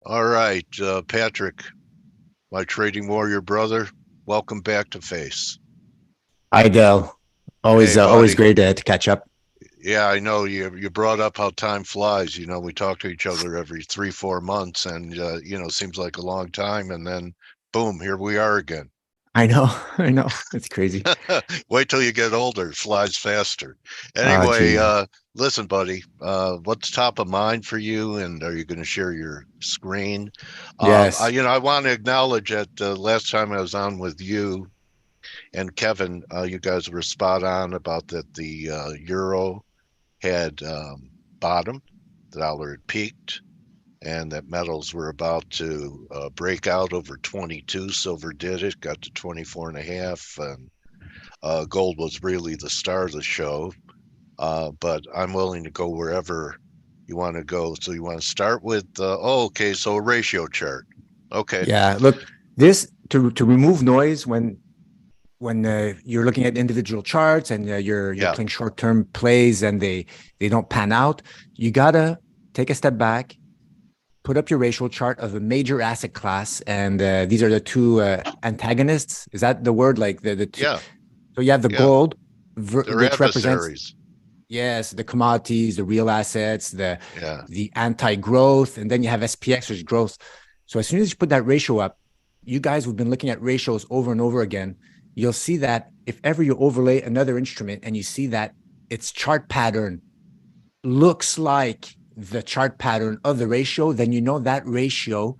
All right, Patrick, my trading warrior brother, welcome back to Face. Hi, Dale. Hey, Always buddy. great to catch up. Yeah, I know you brought up how time flies. We talk to each other every 3, 4 months, and seems like a long time, and then boom, here we are again. I know, I know. It's crazy. Wait till you get older, it flies faster. Oh, Anyway, geez. listen, buddy, what's top of mind for you, and are you going to share your screen? Yes. I want to acknowledge that last time I was on with you and Kevin, you guys were spot on about that the euro had bottomed, the dollar had peaked, and that metals were about to break out over 22. Silver did it, got to 24 and a half, and gold was really the star of the show. But I'm willing to go wherever you want to go. So you want to start with, okay, so a ratio chart. Okay. Yeah. Look, this to remove noise when you're looking at individual charts and you're Yeah. playing short-term plays and they don't pan out, you gotta take a step back, put up your ratio chart of a major asset class, and these are the two antagonists. Is that the word? Like the two. Yeah. So you have the Yeah. gold, They're which represents. adversaries. Yes, the commodities, the real assets, Yeah. the anti-growth, and then you have SPX, which is growth. So as soon as you put that ratio up, you guys who've been looking at ratios over and over again, you'll see that if ever you overlay another instrument and you see that its chart pattern looks like the chart pattern of the ratio, then you know that ratio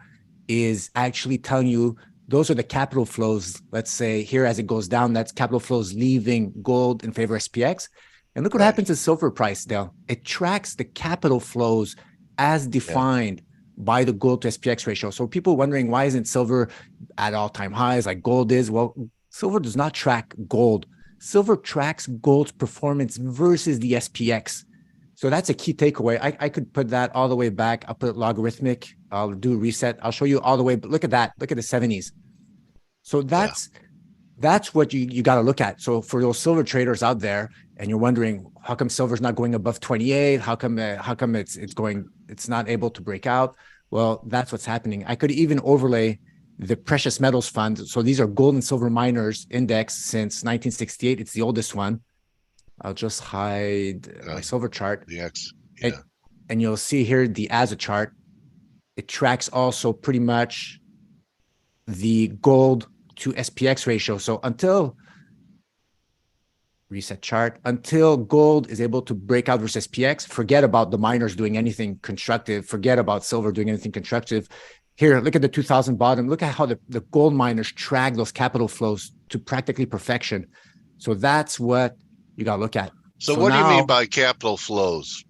is actually telling you those are the capital flows. Let's say here as it goes down, that's capital flows leaving gold in favor of SPX. And look what Right. happens to silver price, Dale. It tracks the capital flows as Yeah. defined by the gold to SPX ratio. So people wondering why isn't silver at all-time highs like gold is? Well, silver does not track gold. Silver tracks gold's performance versus the SPX. So that's a key takeaway. I could put that all the way back. I'll put it logarithmic. I'll do a reset. I'll show you all the way. But look at that. Look at the 70s. So Yeah. that's what you got to look at. So for those silver traders out there, and you're wondering how come silver's not going above 28? How come it's not able to break out? Well, that's what's happening. I could even overlay the precious metals fund. So these are gold and silver miners index since 1968. It's the oldest one. I'll just hide my Uh, silver chart, the X. and, Yeah. and you'll see here the ASA chart. It tracks also pretty much the gold to SPX ratio. So until reset chart, until gold is able to break out versus SPX, forget about the miners doing anything constructive. Forget about silver doing anything constructive. Here, look at the 2000 bottom. Look at how the gold miners track those capital flows to practically perfection. So that's what you got to look at. So So what do you mean now, by capital flows?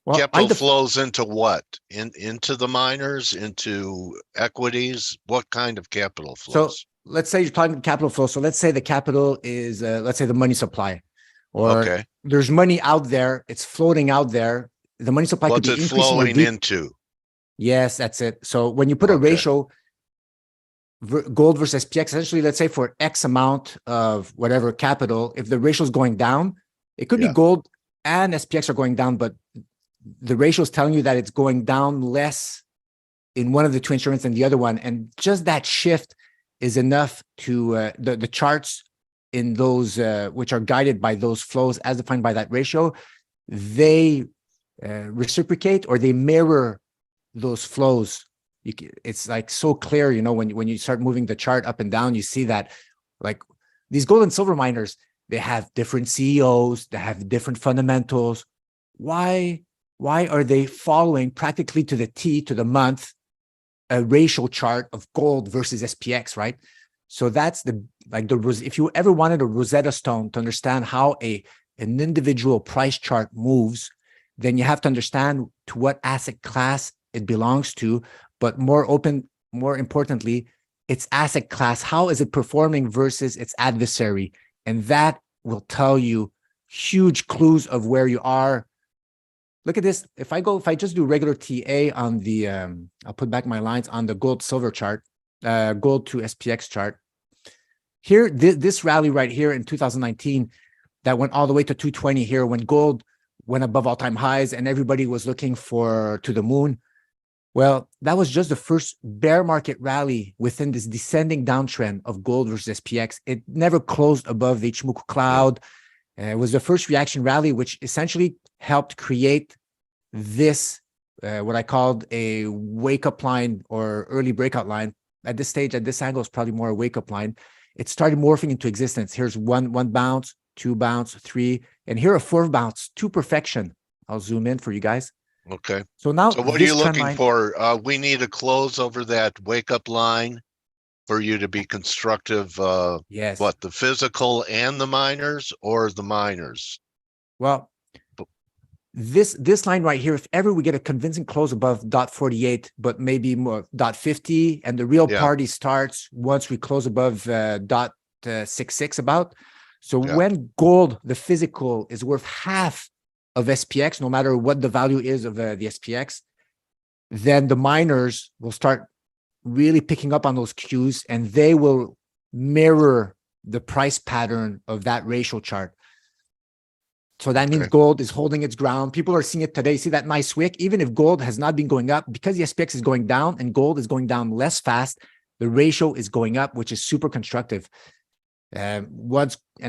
well, Capital flows into what? Into the miners, into equities? What kind of capital so flows? let's say you're talking capital flow. So let's say the capital is, let's say the money supply, or Okay. there's money out there. It's floating out there. The money supply could What's be it increasing or flowing decreasing. into? Yes, that's it. So when you put a Okay. ratio, gold versus SPX, essentially, let's say for X amount of whatever capital, if the ratio is going down, it could be Yeah. gold and SPX are going down, but the ratio is telling you that it's going down less in one of the two instruments than the other one. And just that shift is enough to the charts in those which are guided by those flows as defined by that ratio, they reciprocate or they mirror those flows. It's like so clear, when you start moving the chart up and down, you see that like these gold and silver miners, they have different CEOs, they have different fundamentals. Why are they following practically to the T, to the month, a ratio chart of gold versus SPX, right? So that's if you ever wanted a Rosetta Stone to understand how an individual price chart moves, then you have to understand to what asset class it belongs to, but more importantly, its asset class. How is it performing versus its adversary? And that will tell you huge clues of where you are. Look at this. If I just do regular TA on the, I'll put back my lines on the gold silver chart, gold to SPX chart. Here, this rally right here in 2019 that went all the way to 220 here when gold went above all-time highs and everybody was looking to the moon. Well, that was just the first bear market rally within this descending downtrend of gold versus SPX. It never closed above the Ichimoku cloud. It was the first reaction rally, which essentially helped create this, what I called a wake-up line or early breakout line. At this stage, at this angle, it's probably more a wake-up line. It started morphing into existence. Here's one bounce, two bounce, three, and here a fourth bounce to perfection. I'll zoom in for you guys. Okay. So now So what are this you trend looking line, for? We need a close over that wake-up line for you to be constructive. yes. What, the physical and the miners, or the miners? Well, this line right here, if ever we get a convincing close above dot 48, but maybe more dot 50, and the real Yeah. party starts once we close above dot 66 about. So Yeah. when gold, the physical, is worth half of SPX, no matter what the value is of the SPX, then the miners will start really picking up on those cues, and they will mirror the price pattern of that ratio chart. So that means Okay. gold is holding its ground. People are seeing it today. See that nice wick? Even if gold has not been going up, because the SPX is going down and gold is going down less fast, the ratio is going up, which is super constructive. And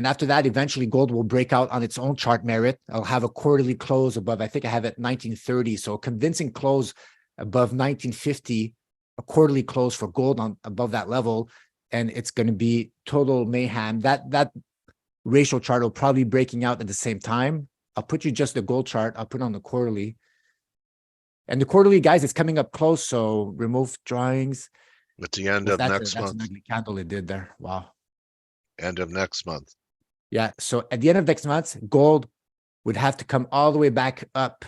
after that, eventually gold will break out on its own chart merit. I'll have a quarterly close above, I think I have it 1930. So a convincing close above 1950, a quarterly close for gold on above that level. And it's going to be total mayhem. That ratio chart will probably be breaking out at the same time. I'll put you just the gold chart. I'll put on the quarterly. And the quarterly, guys, it's coming up close. So remove drawings. At the end of next That's month. an ugly candle it did there. Wow. End of next month. Yeah. So at the end of next month, gold would have to come all the way back up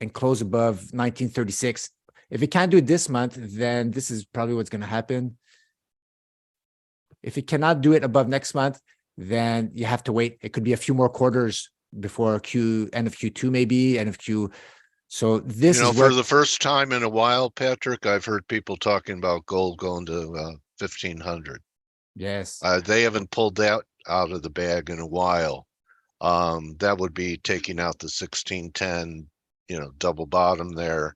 and close above 1936. If it can't do it this month, then this is probably what's going to happen. If it cannot do it above next month, then you have to wait. It could be a few more quarters before end of Q2, maybe end of Q. So this is for the first time in a while, Patrick, I've heard people talking about gold going to 1,500. Yes. They haven't pulled that out of the bag in a while. That would be taking out the 1610, double bottom there.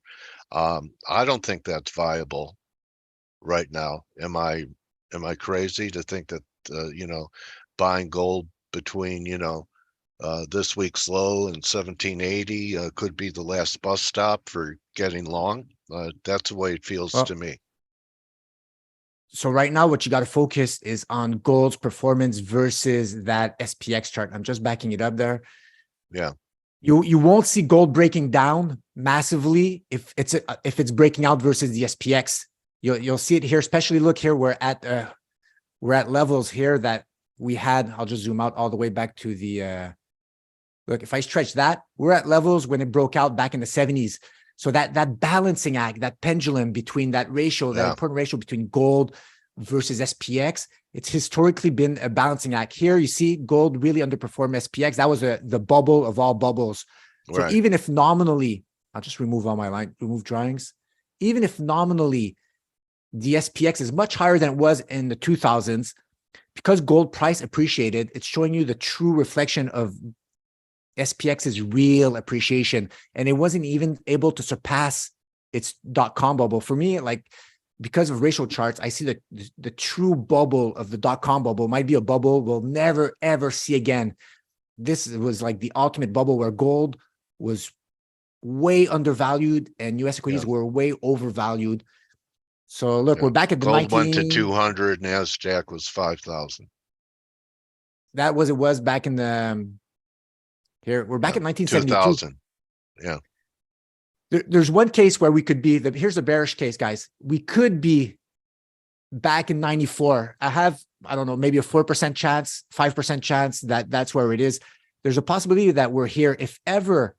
I don't think that's viable right now. Am I crazy to think that buying gold between this week's low and 1780 could be the last bus stop for getting long? That's the way it feels to me. So right now, what you got to focus is on gold's performance versus that SPX chart. I'm just backing it up there. Yeah. You won't see gold breaking down massively if it's breaking out versus the SPX. You'll see it here, especially look here. We're at levels here that we had. I'll just zoom out all the way back to the look. If I stretch that, we're at levels when it broke out back in the 70s. So that balancing act, that pendulum between that ratio, that important ratio between gold versus SPX, it's historically been a balancing act. Here you see gold really underperformed SPX. That was the bubble of all bubbles. So even if nominally, I'll just remove all my remove drawings. Even if nominally the SPX is much higher than it was in the 2000s, because gold price appreciated, it's showing you the true reflection of SPX's real appreciation, and it wasn't even able to surpass its .com bubble. For me, like, because of ratio charts, I see the true bubble of the .com bubble might be a bubble we'll never, ever see again. This was like the ultimate bubble where gold was way undervalued and US equities were way overvalued. So look, we're back at the gold went to 200, NASDAQ was 5,000. That was it was back in the here, we're back at 1972. 2000. Yeah. There's one case where we could be, here's the bearish case, guys. We could be back in 94. I don't know, maybe a 4% chance, 5% chance that's where it is. There's a possibility that we're here if ever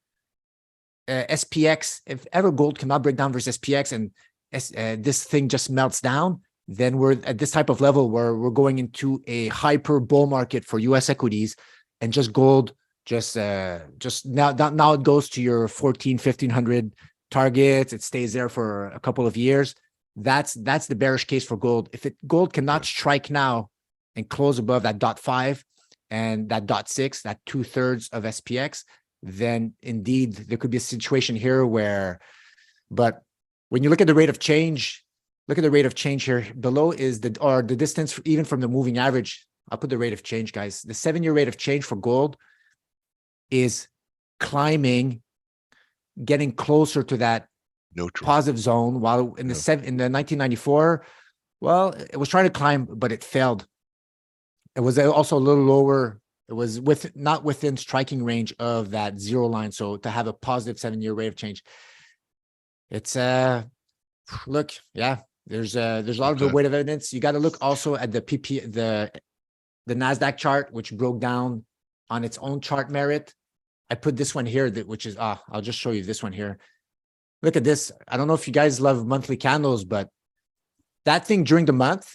SPX, if ever gold cannot break down versus SPX and this thing just melts down, then we're at this type of level where we're going into a hyper bull market for US equities, and just gold just now it goes to your 1,1500 targets. It stays there for a couple of years. That's the bearish case for gold. If gold cannot strike now and close above that .5 and that .6, that 2/3 of SPX, then indeed there could be a situation here where, but when you look at the rate of change, look at the rate of change here. Below is the distance even from the moving average. I'll put the rate of change, guys. The 7-year rate of change for gold is climbing, getting closer to that neutral positive zone, while in the 1994, well, it was trying to climb, but it failed. It was also a little lower. It was not within striking range of that zero line. So to have a positive 7-year rate of change, it's look, yeah, there's a lot of the weight of evidence. You got to look also at the the NASDAQ chart, which broke down on its own chart merit. I put this one here, which is, I'll just show you this one here. Look at this. I don't know if you guys love monthly candles, but that thing during the month,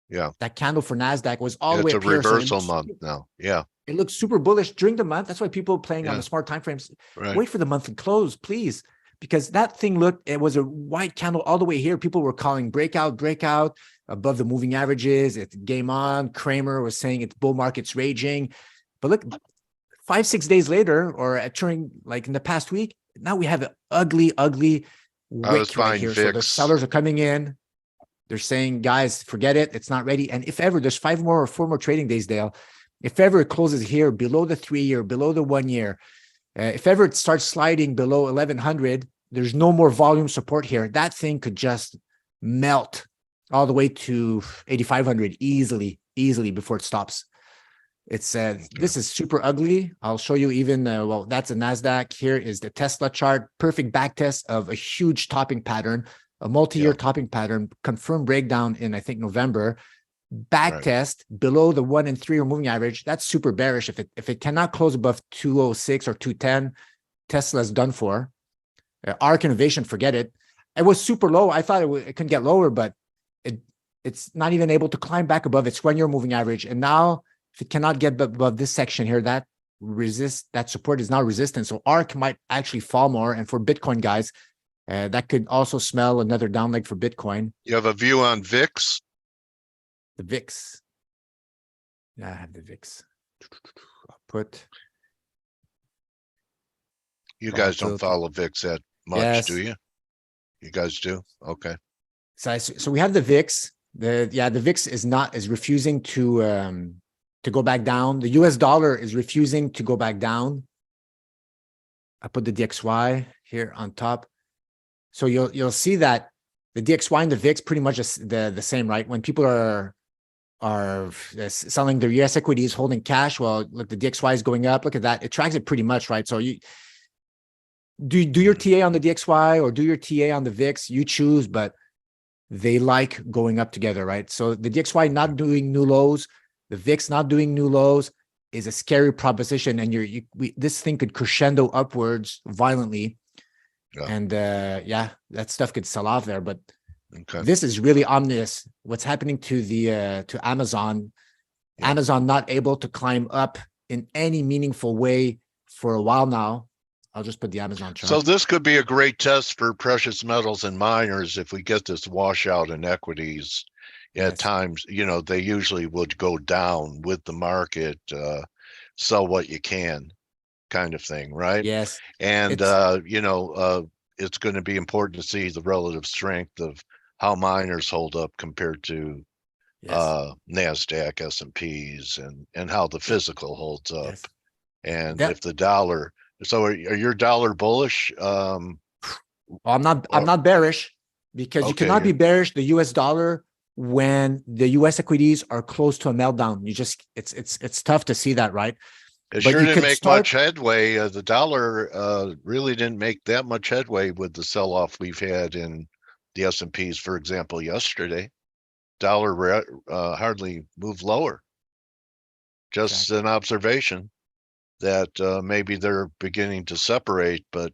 that candle for NASDAQ was all the way up here. It's a reversal month now. Yeah. It looks super bullish during the month. That's why people playing on the smart time frames. Wait for the monthly close, please. Because that thing it was a white candle all the way here. People were calling breakout above the moving averages. It's game on. Kramer was saying it's bull market's raging. But look, 5-6 days later, or during like in the past week, now we have an ugly wick right here. So the sellers are coming in. They're saying, guys, forget it. It's not ready. And if ever, there's 4 more trading days, Dale. If ever it closes here below the 3-year, below the 1 year, if ever it starts sliding below 1100, there's no more volume support here. That thing could just melt all the way to 8500 easily before it stops. It's this is super ugly. I'll show you even, well, that's a NASDAQ. Here is the Tesla chart, perfect back test of a huge topping pattern, a multi-year topping pattern, confirmed breakdown in, I think, November. Back test below the 1 and 3 year moving average. That's super bearish. If it cannot close above 206 or 210, Tesla's done for. ARC Innovation, forget it. It was super low. I thought it couldn't get lower, but it's not even able to climb back above its 1 year moving average. And now, if it cannot get above this section here, that support is now resistance. So ARC might actually fall more. And for Bitcoin guys, that could also smell another down leg for Bitcoin. You have a view on VIX? The VIX. Yeah, I have the VIX. I'll put. You guys don't follow VIX that much, do you? You guys do? Okay. So we have the VIX. The VIX is refusing to go back down. The US dollar is refusing to go back down. I put the DXY here on top. So you'll see that the DXY and the VIX pretty much is the same, right? When people are selling their US equities, holding cash, well, look, the DXY is going up. Look at that. It tracks it pretty much, right? So you do your TA on the DXY or do your TA on the VIX, you choose, but they like going up together, right? So the DXY not doing new lows, the VIX not doing new lows is a scary proposition, and this thing could crescendo upwards violently. And that stuff could sell off there, but this is really ominous. What's happening to Amazon? Amazon not able to climb up in any meaningful way for a while now. I'll just put the Amazon chart. So this could be a great test for precious metals and miners if we get this washout in equities. At times, they usually would go down with the market, sell what you can, kind of thing, right? Yes. And it's going to be important to see the relative strength of how miners hold up compared to NASDAQ, S&Ps, and how the physical holds up. And if the dollar, so are your dollar bullish? I'm not bearish, because you cannot be bearish the US dollar when the US equities are close to a meltdown. It's tough to see that, right? It sure didn't make much headway. The dollar really didn't make that much headway with the sell-off we've had in the S&Ps, for example, yesterday. Dollar hardly moved lower. Just an observation that maybe they're beginning to separate, but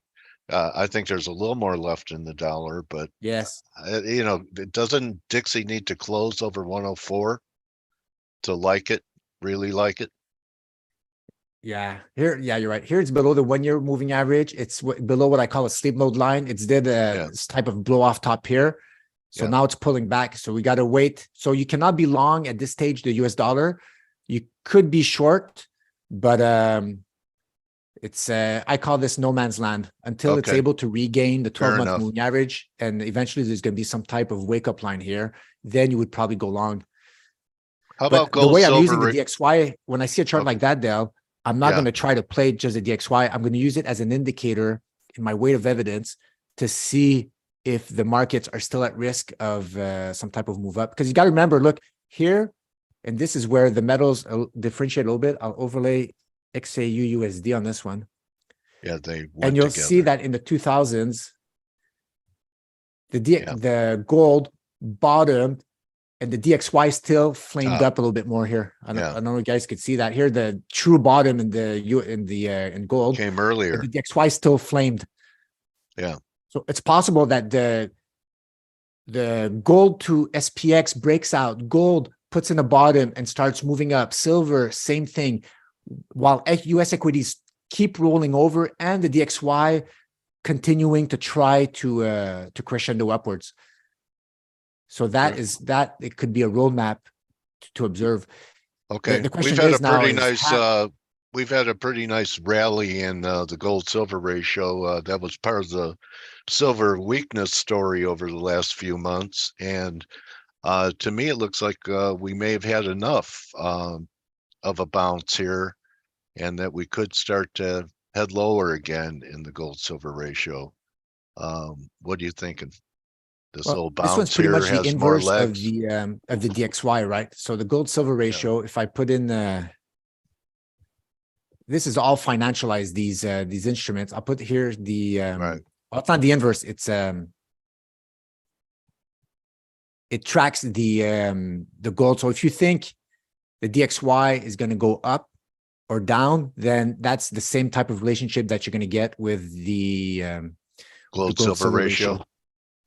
I think there's a little more left in the dollar. But doesn't Dixie need to close over 104 to really like it? Yeah, you're right. Here it's below the 1 year moving average. It's below what I call a sleep mode line. It's did this type of blow off top here. So now it's pulling back. So we got to wait. So you cannot be long at this stage, the US dollar. You could be short, but It's I call this no man's land until it's Okay, able to regain the fair 12-month enough. moving average, and eventually there's going to be some type of wake up line here. Then you would probably go long. How But about the gold way I'm silver using the rate? DXY, when I see a chart Okay. like that, Dale, I'm not Yeah. going to try to play just a DXY. I'm going to use it as an indicator in my weight of evidence to see if the markets are still at risk of some type of move up. Because you got to remember, look here, and this is where the metals differentiate a little bit. I'll overlay XAU USD on this one. Yeah, they And went you'll see together. that in the 2000s, Yeah. the gold bottomed and the DXY still flamed Top. up a little bit more here. I Yeah. don't know if you guys could see that here. The true bottom in in gold, Came but earlier. the DXY still flamed. Yeah. So it's possible that the gold to SPX breaks out. Gold puts in a bottom and starts moving up. Silver, same thing. While US equities keep rolling over and the DXY continuing to try to crescendo upwards. So that Sure. is that it could be a roadmap to observe. Okay. The question is now is We've had a pretty nice rally in the gold silver ratio. That was part of the silver weakness story over the last few months. And to me, it looks like we may have had enough of a bounce here, and that we could start to head lower again in the gold silver ratio. What are you thinking? This well, little this one's bounce pretty here much the has more inverse legs. of the DXY, right? So the gold silver Yeah. ratio, if I put in this is all financialized, these instruments. I'll put here the Right. well, it's not the inverse, it's it tracks the gold. So if you think the DXY is going to go up or down, then that's the same type of relationship that you're going to get with the Gold gold silver silver ratio. ratio.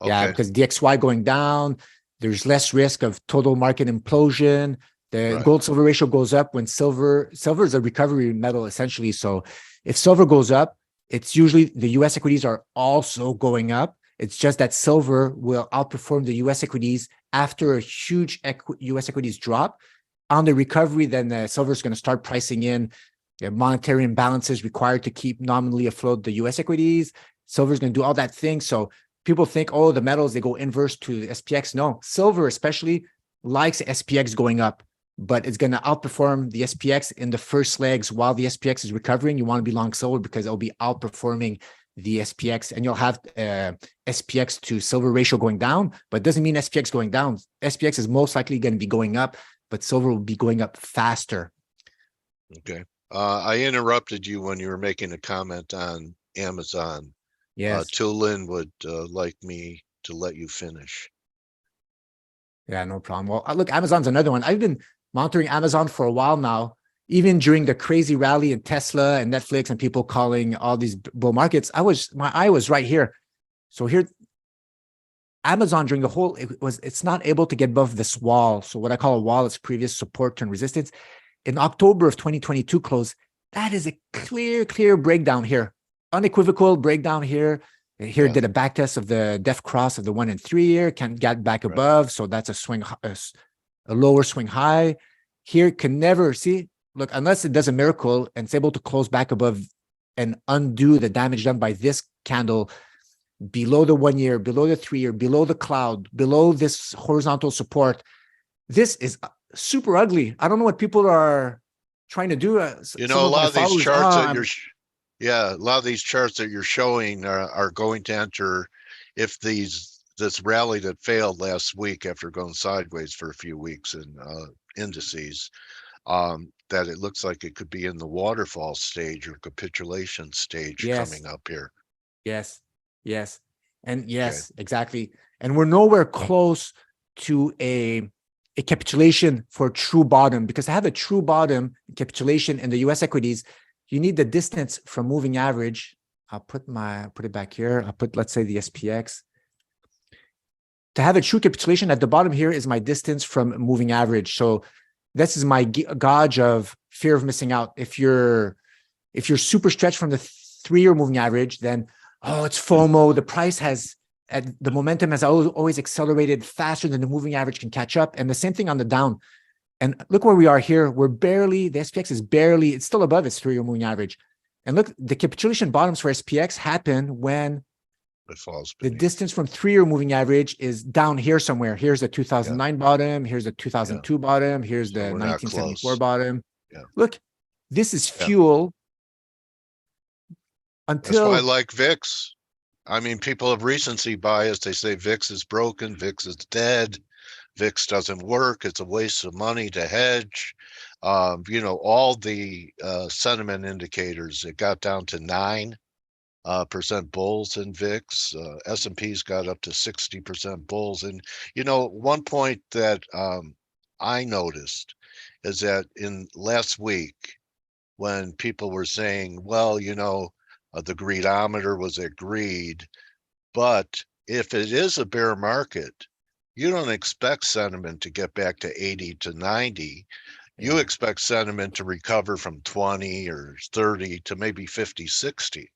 Yeah, Okay. because DXY going down, there's less risk of total market implosion. The Right. gold silver ratio goes up when silver is a recovery metal essentially. So if silver goes up, it's usually the US equities are also going up. It's just that silver will outperform the US equities after a huge US equities drop. On the recovery, then silver is going to start pricing in monetary imbalances required to keep nominally afloat the US equities. Silver is going to do all that thing. So people think, oh, the metals, they go inverse to the SPX. No, silver especially likes SPX going up, but it's going to outperform the SPX in the first legs while the SPX is recovering. You want to be long silver because it'll be outperforming the SPX, and you'll have SPX to silver ratio going down, but it doesn't mean SPX going down. SPX is most likely going to be going up, but silver will be going up faster. Okay. I interrupted you when you were making a comment on Amazon. Yes. Tulin would like me to let you finish. Yeah, no problem. Well, look, Amazon's another one. I've been monitoring Amazon for a while now, even during the crazy rally in Tesla and Netflix and people calling all these bull markets. My eye was right here. So here, Amazon during the whole, it's not able to get above this wall. So what I call a wall is previous support and resistance. In October of 2022 close, that is a clear breakdown here. Unequivocal breakdown here. Here did a back test of the def cross of the 1 and 3 year, can get back above. So that's a swing, a lower swing high. Here can never see, look, unless it does a miracle and it's able to close back above and undo the damage done by this candle below the 1 year, below the 3 year, below the cloud, below this horizontal support. This is super ugly. I don't know what people are trying to do. You know, a lot of these charts that a lot of these charts that you're showing are going to enter if this rally that failed last week after going sideways for a few weeks in indices, that it looks like it could be in the waterfall stage or capitulation stage coming up here. Yes. And yes, exactly. And we're nowhere close to a capitulation for a true bottom, because to have a true bottom capitulation in the US equities, you need the distance from moving average. I'll put it back here. I'll put, let's say, the SPX. To have a true capitulation at the bottom here is my distance from moving average. So this is my gauge of fear of missing out. If you're super stretched from the 3-year moving average, then it's FOMO. The price the momentum has always accelerated faster than the moving average can catch up. And the same thing on the down. And look where we are here. The SPX is it's still above its 3-year moving average. And look, the capitulation bottoms for SPX happen when It falls the beneath. distance from 3-year moving average is down here somewhere. Here's the 2009 bottom. Here's the 2002 bottom. Here's So the we're not 1974 close. bottom. Yeah. Look, this is Yeah. fuel That's why I until, like VIX. I mean, people have recency bias. They say VIX is broken, VIX is dead, VIX doesn't work. It's a waste of money to hedge. You know, all the sentiment indicators, it got down to 9% bulls in VIX. S&P's got up to 60% bulls. And, you know, one point that I noticed is that in last week, when people were saying, well, you know, the greedometer was at greed, but if it is a bear market, you don't expect sentiment to get back to 80 to 90. You yeah, expect sentiment to recover from 20 or 30 to maybe 50, 60.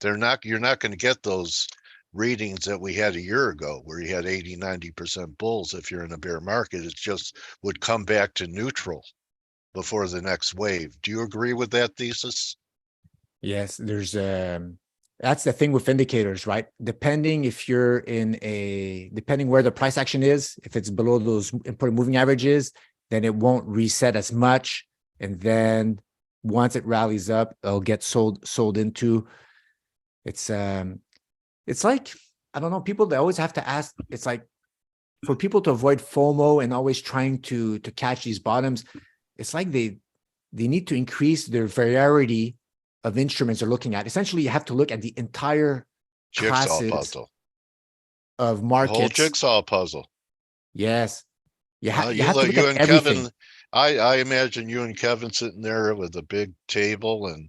You're not going to get those readings that we had a year ago where you had 80, 90% bulls. If you're in a bear market, it just would come back to neutral before the next wave. Do you agree with that thesis? yes, there's that's the thing with indicators, right? Depending if you're in a, depending where the price action is, if it's below those important moving averages, then it won't reset as much. And then once it rallies up, it'll get sold into. It's like, I don't know, people, they always have to ask, it's like for people to avoid FOMO and always trying to catch these bottoms, it's like they need to increase their variety of instruments they're looking at. Essentially, you have to look at the entire Jigsaw classes puzzle. of The whole markets. jigsaw puzzle. Yes. You You have to look, look you at and everything. Kevin. I imagine you and Kevin sitting there with a big table and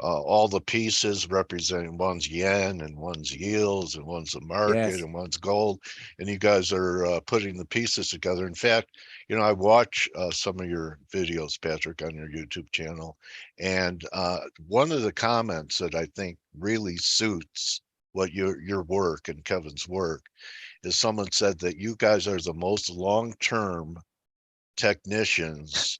all the pieces representing one's yen and one's yields and one's the market Yes. and one's gold, and you guys are putting the pieces together. In fact, you know, I watch some of your videos, Patrick, on your YouTube channel, and one of the comments that I think really suits what your work and Kevin's work is someone said that you guys are the most long-term technicians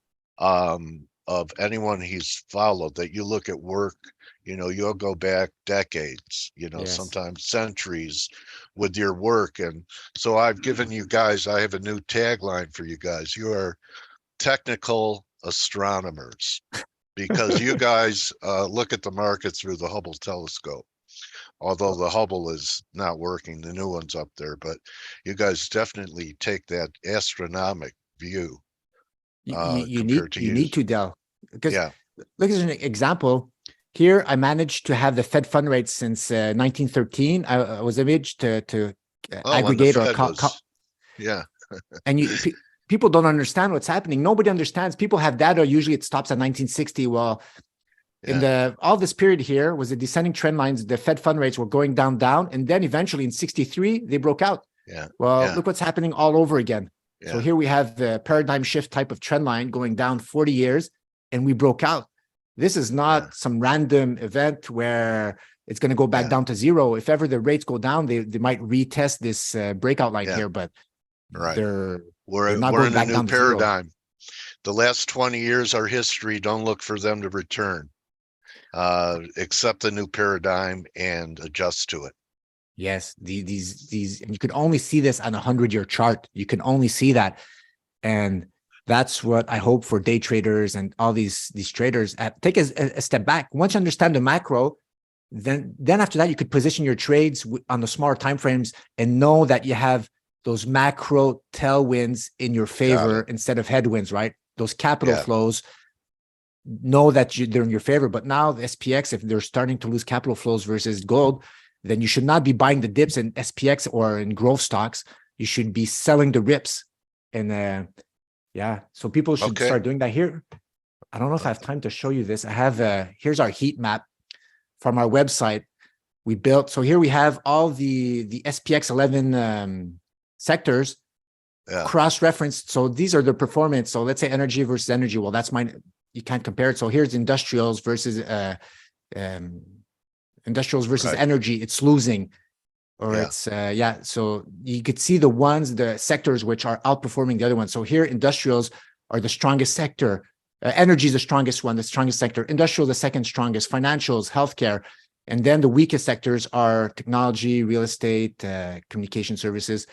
of anyone he's followed. That you look at work, you know, you'll go back decades, you know, Yes. sometimes centuries with your work. And so I've given you guys, I have a new tagline for you guys. You are technical astronomers, because you guys look at the market through the Hubble telescope. Although the Hubble is not working, the new one's up there, but you guys definitely take that astronomic view compared to You you. need to, Dell, because Yeah. look at an example. Here, I managed to have the Fed fund rate since 1913. I was able to Oh, when the aggregate or Fed was, yeah, and people don't understand what's happening. Nobody understands. People have data. Usually it stops at 1960. Well, in yeah, all this period here was the descending trend lines. The Fed fund rates were going down. And then eventually in 63, they broke out. yeah, Well, yeah, look what's happening all over again. So yeah, here we have the paradigm shift type of trend line going down 40 years, and we broke out. This is yeah, not some random event where it's going to go back yeah, down to zero. If ever the rates go down, they might retest this breakout line yeah, here, but right. they're not We're going in a back new down to zero. paradigm. The last 20 years are history. Don't look for them to return. Accept the new paradigm and adjust to it. Yes, these, and you can only see this on a 100-year chart. You can only see that, and that's what I hope for day traders and all these traders. Take a step back. Once you understand the macro, then after that you could position your trades on the smaller time frames and know that you have those macro tailwinds in your Got favor it. instead of headwinds, right? Those capital Yeah, flows, know that they're in your favor. But now the SPX, if they're starting to lose capital flows versus gold, then you should not be buying the dips in SPX or in growth stocks. You should be selling the rips. And yeah, so people should okay. start doing that here. I don't know if I have time to show you this. I have here's our heat map from our website we built. So here we have all the SPX 11 sectors Yeah, cross-referenced. So these are the performance. So let's say energy versus energy. Well, that's mine. You can't compare it. So here's industrials versus um, right. energy. It's losing, or Yeah, it's yeah. So you could see the sectors which are outperforming the other ones. So here industrials are the strongest sector. Energy is the strongest one, the strongest sector. Industrial, the second strongest. Financials, healthcare. And then the weakest sectors are technology, real estate, communication services.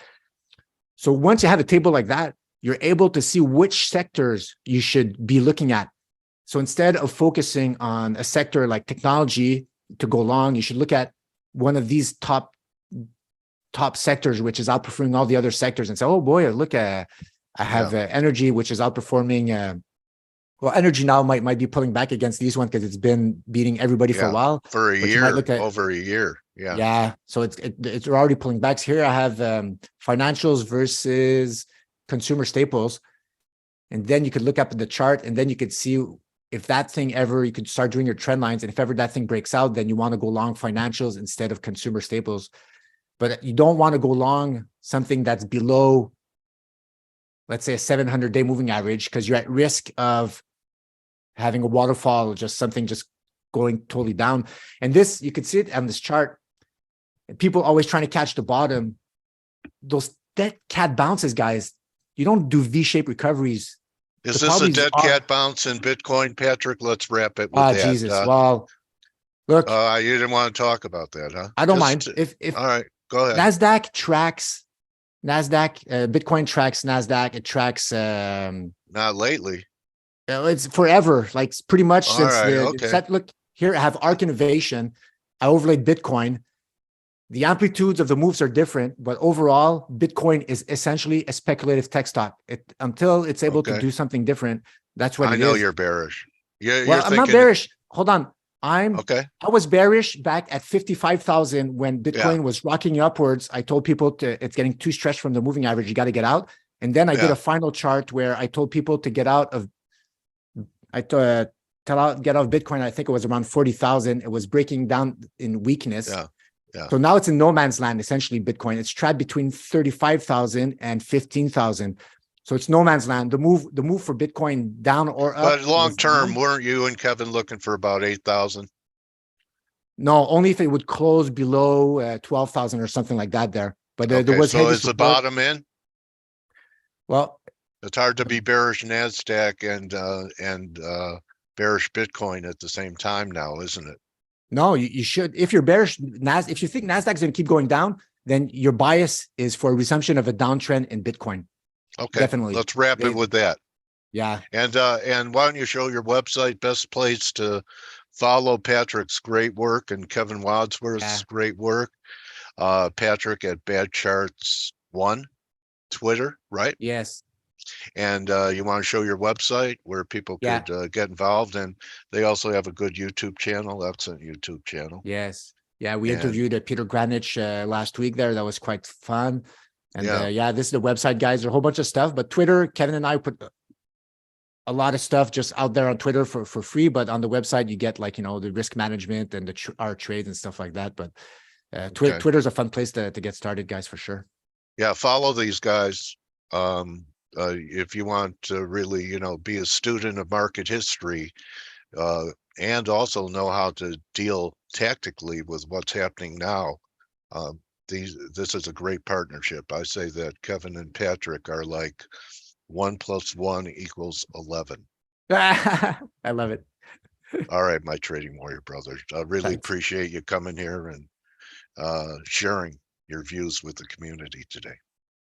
So once you have a table like that, you're able to see which sectors you should be looking at. So instead of focusing on a sector like technology to go long, you should look at one of these top sectors, which is outperforming all the other sectors, and say, oh boy, look, I have energy, which is outperforming. Well, energy now might be pulling back against these ones because it's been beating everybody for a while. For a but year, you might look at, over a year. Yeah. Yeah. So it's already pulling back. So here I have financials versus consumer staples. And then you could look up at the chart, and then you could see if that thing ever, you could start doing your trend lines. And if ever that thing breaks out, then you want to go long financials instead of consumer staples. But you don't want to go long something that's below, let's say, a 700-day moving average, because you're at risk of having a waterfall, just something just going totally down. And this, you could see it on this chart. People always trying to catch the bottom. Those dead cat bounces, guys, you don't do V-shaped recoveries. Is this a dead cat bounce in Bitcoin, Patrick? Let's wrap it with that. Jesus. Well, look. You didn't want to talk about that, huh? I don't mind. If all right, go ahead. Bitcoin tracks NASDAQ. It tracks. Not lately. It's forever, like pretty much since look here. I have ARK Innovation. I overlaid Bitcoin. The amplitudes of the moves are different, but overall, Bitcoin is essentially a speculative tech stock. Until it's able to do something different, that's what it is. I know you're bearish. I'm not bearish. Hold on. I was bearish back at 55,000 when Bitcoin was rocking upwards. I told people it's getting too stretched from the moving average. You got to get out. And then I did a final chart where I told people to get out of. Get out of Bitcoin. I think it was around 40,000. It was breaking down in weakness. So now it's in no man's land, essentially, Bitcoin. It's trapped between 35,000 and 15,000. So it's no man's land. The move for Bitcoin down or up. But long term, weren't you and Kevin looking for about 8,000? No, only if it would close below 12,000 or something like that there. But there was. So is the bottom in? Well, it's hard to be bearish NASDAQ and bearish Bitcoin at the same time now, isn't it? No, you should. If you're bearish, if you think NASDAQ is going to keep going down, then your bias is for a resumption of a downtrend in Bitcoin. Okay, definitely. Let's wrap it with that. Yeah. And why don't you show your website? Best place to follow Patrick's great work and Kevin Wadsworth's great work. Patrick at Bad Charts 1, Twitter, right? Yes. And you want to show your website where people could get involved, and they also have a good YouTube channel, excellent YouTube channel. Yes. Yeah, we interviewed Peter Granich last week there. That was quite fun. And this is the website, guys. There's a whole bunch of stuff, but Twitter, Kevin and I put a lot of stuff just out there on Twitter for free, but on the website you get the risk management and our trades and stuff like that. But Twitter's a fun place to get started, guys, for sure. Yeah, follow these guys. If you want to really, be a student of market history, and also know how to deal tactically with what's happening now, this is a great partnership. I say that Kevin and Patrick are like 1 + 1 = 11. I love it. All right, my trading warrior brothers. I really appreciate you coming here and sharing your views with the community today.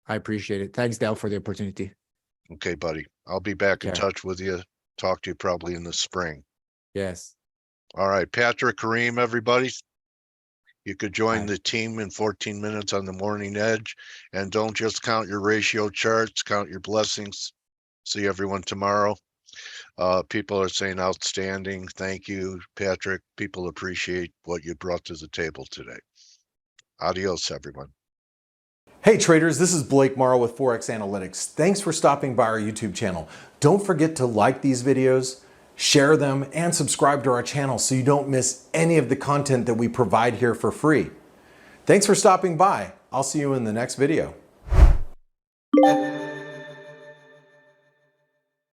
I appreciate it. Thanks, Dale, for the opportunity. Okay, buddy. I'll be back in touch with you. Talk to you probably in the spring. Yes. All right, Patrick, Karim, everybody. You could join the team in 14 minutes on the Morning Edge. And don't just count your ratio charts, count your blessings. See everyone tomorrow. People are saying outstanding. Thank you, Patrick. People appreciate what you brought to the table today. Adios, everyone. Hey traders, this is Blake Morrow with ForexAnalytix. Thanks for stopping by our YouTube channel. Don't forget to like these videos, share them, and subscribe to our channel so you don't miss any of the content that we provide here for free. Thanks for stopping by. I'll see you in the next video.